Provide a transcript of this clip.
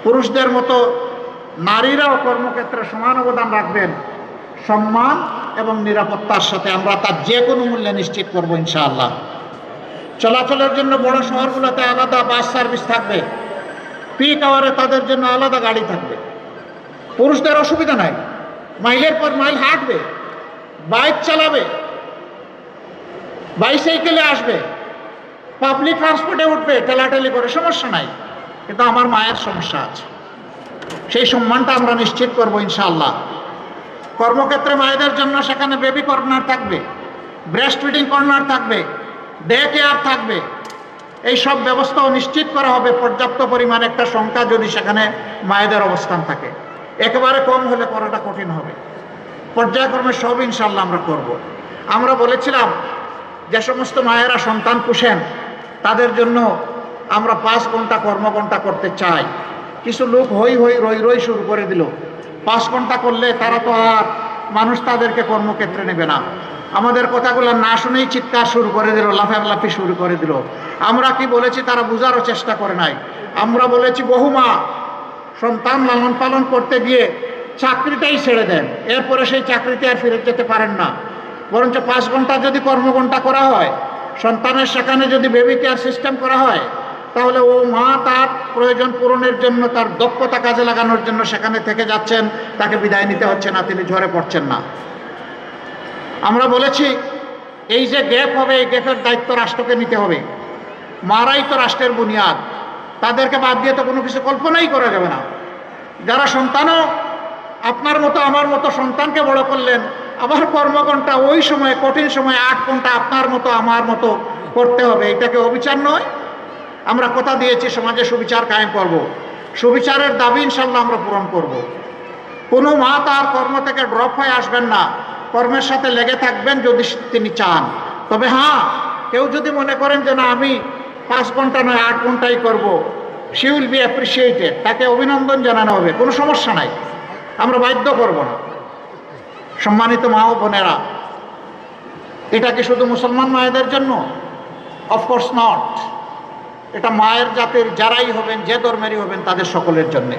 পুরুষদের মতো নারীরাও কর্মক্ষেত্রে সমান অবদান রাখবেন, সম্মান এবং নিরাপত্তার সাথে। আমরা তার যে কোনো মূল্যে নিশ্চিত করব ইনশাআল্লাহ। চলাচলের জন্য বড় শহরগুলোতে আলাদা বাস সার্ভিস থাকবে, পিক আওয়ারে তাদের জন্য আলাদা গাড়ি থাকবে। পুরুষদের অসুবিধা নাই, মাইলের পর মাইল হাঁটবে, বাইক চালাবে, বাইসাইকেলে আসবে, পাবলিক ট্রান্সপোর্টে উঠবে, ঠেলাঠেলি করে, সমস্যা নাই। কিন্তু আমার মায়ের সমস্যা আছে, সেই সম্মানটা আমরা নিশ্চিত করবো ইনশাআল্লাহ। কর্মক্ষেত্রে মায়েদের জন্য সেখানে বেবি কর্নার থাকবে, ব্রেস্ট ফিডিং কর্নার থাকবে, ডে কেয়ার থাকবে। এই সব ব্যবস্থাও নিশ্চিত করা হবে। পর্যাপ্ত পরিমাণে একটা সংখ্যা যদি সেখানে মায়েদের অবস্থান থাকে, একেবারে কম হলে করাটা কঠিন হবে। পর্যায়ক্রমে সব ইনশাআল্লাহ আমরা করব। আমরা বলেছিলাম যে সমস্ত মায়েরা সন্তান পুষেন তাদের জন্য আমরা 5 ঘন্টা কর্মঘণ্টা করতে চাই। কিছু লোক হই রই রই শুরু করে দিল। 5 ঘন্টা করলে তারা তো আর মানুষ তাদেরকে কর্মক্ষেত্রে নেবে না। আমাদের কথাগুলো না শুনেই চিৎকার শুরু করে দিল, লাফালাফি শুরু করে দিল। আমরা কি বলেছি তারা বোঝারও চেষ্টা করে নাই। আমরা বলেছি বহু মা সন্তান লালন পালন করতে গিয়ে চাকরিটাই ছেড়ে দেন, এরপরে সেই চাকরিতে আর ফিরে যেতে পারেন না। বরঞ্চ 5 ঘন্টা যদি কর্মঘণ্টা করা হয়, সন্তানের সেখানে যদি বেবি কেয়ার সিস্টেম করা হয়, তাহলে ও মা তার প্রয়োজন পূরণের জন্য, তার দক্ষতা কাজে লাগানোর জন্য সেখানে থেকে যাচ্ছেন, তাকে বিদায় নিতে হচ্ছে না, তিনি ঝরে পড়ছেন না। আমরা বলেছি এই যে গ্যাপ হবে, এই গ্যাপের দায়িত্ব রাষ্ট্রকে নিতে হবে। মারাই তো রাষ্ট্রের বুনিয়াদ, তাদেরকে বাদ দিয়ে তো কোনো কিছু কল্পনাই করা যাবে না। যারা সন্তানও আপনার মতো আমার মতো সন্তানকে বড় করলেন, আবার কর্মঘণ্টা ওই সময় কঠিন সময় 8 ঘন্টা আপনার মতো আমার মতো করতে হবে, এটাকে অবিচার নয়? আমরা কথা দিয়েছি সমাজে সুবিচার কায়েম করব, সুবিচারের দাবি ইনশাল্লাহ আমরা পূরণ করব। কোনো মা তার কর্ম থেকে ড্রপ হয়ে আসবেন না, কর্মের সাথে লেগে থাকবেন যদি তিনি চান। তবে হ্যাঁ, কেউ যদি মনে করেন যে না আমি 5 ঘন্টা নয় 8 ঘন্টাই করব, শি উইল বি অ্যাপ্রিসিয়েটেড, তাকে অভিনন্দন জানানো হবে, কোনো সমস্যা নাই, আমরা বাধ্য করব না। সম্মানিত মা ও বোনেরা, এটা কি শুধু মুসলমান মায়েদের জন্য? Of course not. এটা মায়ের জাতির যারাই হবেন, যে ধর্মেরই হবেন, তাদের সকলের জন্যে।